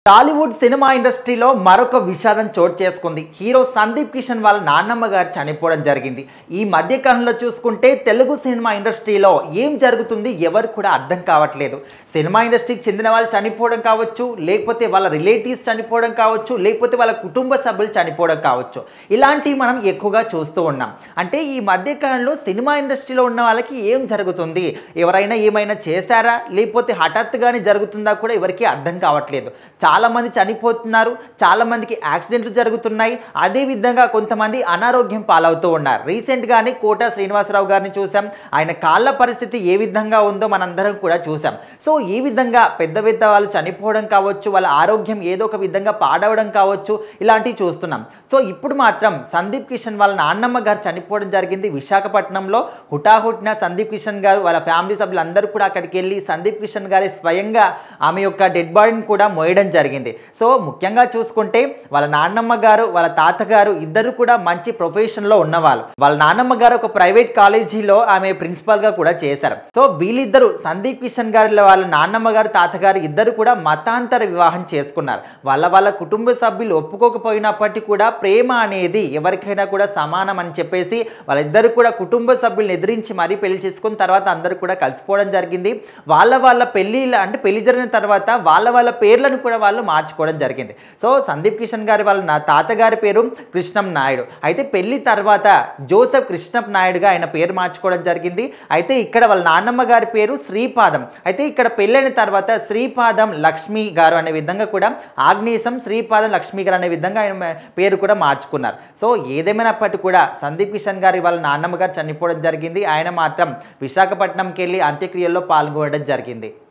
Tollywood cinema ఇండస్ట్రీలో మరొక విషాదం చోటు చేసుకుంది. హీరో సందీప్ కిషన్ వాళ్ళ నాన్నమ్మ గారు చనిపోవడం జరిగింది. ఈ మధ్య కాలంలో చూసుకుంటే తెలుగు సినిమా ఇండస్ట్రీలో ఏం జరుగుతుంది ఎవరు కూడా అర్థం కావట్లేదు. సినిమా ఇండస్ట్రీకి చెందిన వాళ్ళు చనిపోవడం కావచ్చు, లేకపోతే వాళ్ళ రిలేటివ్స్ చనిపోవడం కావచ్చు, లేకపోతే వాళ్ళ కుటుంబ సభ్యులు చనిపోవడం కావచ్చు. ఇలాంటివి మనం ఎక్కువగా చూస్తూ ఉన్నాం. అంటే ఈ మధ్య కాలంలో సినిమా ఇండస్ట్రీలో ఉన్న వాళ్ళకి ఏం జరుగుతుంది, ఎవరైనా ఏమైనా చేశారా, లేకపోతే హఠాత్తుగానే జరుగుతుందా కూడా ఎవరికి అర్థం కావట్లేదు. చాలామంది చనిపోతున్నారు, చాలామందికి యాక్సిడెంట్లు జరుగుతున్నాయి. అదేవిధంగా కొంతమంది అనారోగ్యం పాలవుతూ ఉన్నారు. రీసెంట్గానే కోట శ్రీనివాసరావు గారిని చూసాం. ఆయన కాళ్ళ పరిస్థితి ఏ విధంగా ఉందో మనందరం కూడా చూసాం. సో ఈ విధంగా పెద్ద పెద్ద వాళ్ళు చనిపోవడం కావచ్చు, వాళ్ళ ఆరోగ్యం ఏదో ఒక విధంగా పాడవడం కావచ్చు, ఇలాంటివి చూస్తున్నాం. సో ఇప్పుడు మాత్రం సందీప్ కిషన్ వాళ్ళ నాన్నమ్మ గారు చనిపోవడం జరిగింది విశాఖపట్నంలో. హుటాహుటిన సందీప్ కిషన్ గారు వాళ్ళ ఫ్యామిలీ సభ్యులందరూ కూడా అక్కడికి వెళ్ళి సందీప్ కిషన్ గారి స్వయంగా ఆమె యొక్క డెడ్ బాడీని కూడా మోయడం జరిగింది. సో ముఖ్యంగా చూసుకుంటే వాళ్ళ నాన్నమ్మ గారు వాళ్ళ తాతగారు ఇద్దరు కూడా మంచి ప్రొఫెషన్లో ఉన్నవాళ్ళు. వాళ్ళ నాన్నమ్మ గారు ఒక ప్రైవేట్ కాలేజీలో ఆమె ప్రిన్సిపల్గా కూడా చేశారు. సో వీళ్ళిద్దరూ సందీప్ కిషన్ గారి వాళ్ళ నాన్నమ్మ గారు తాతగారు ఇద్దరు కూడా మతాంతర వివాహం చేసుకున్నారు. వాళ్ళ కుటుంబ సభ్యులు ఒప్పుకోకపోయినప్పటికీ కూడా ప్రేమ అనేది ఎవరికైనా కూడా సమానం అని చెప్పేసి వాళ్ళిద్దరు కూడా కుటుంబ సభ్యులను ఎదిరించి మరీ పెళ్లి చేసుకున్న తర్వాత అందరూ కూడా కలిసిపోవడం జరిగింది. వాళ్ళ పెళ్లిళ్ళు అంటే పెళ్లి జరిగిన తర్వాత వాళ్ళ పేర్లను కూడా వాళ్ళు మార్చుకోవడం జరిగింది. సో సందీప్ కిషన్ గారి వాళ్ళ తాతగారి పేరు కృష్ణం నాయుడు. అయితే పెళ్లి తర్వాత జోసెఫ్ కృష్ణం నాయుడుగా ఆయన పేరు మార్చుకోవడం జరిగింది. అయితే ఇక్కడ వాళ్ళ నాన్నమ్మ గారి పేరు శ్రీపాదం. అయితే ఇక్కడ పెళ్ళైన తర్వాత శ్రీపాదం లక్ష్మి గారు అనే విధంగా కూడా ఆగ్నేశం శ్రీపాదం లక్ష్మి గారు అనే విధంగా ఆయన పేరు కూడా మార్చుకున్నారు. సో ఏదేమైనప్పటికీ కూడా సందీప్ కిషన్ గారి వాళ్ళ నాన్నమ్మ గారు చనిపోవడం జరిగింది. ఆయన మాత్రం విశాఖపట్నంకి వెళ్ళి అంత్యక్రియల్లో పాల్గొనడం జరిగింది.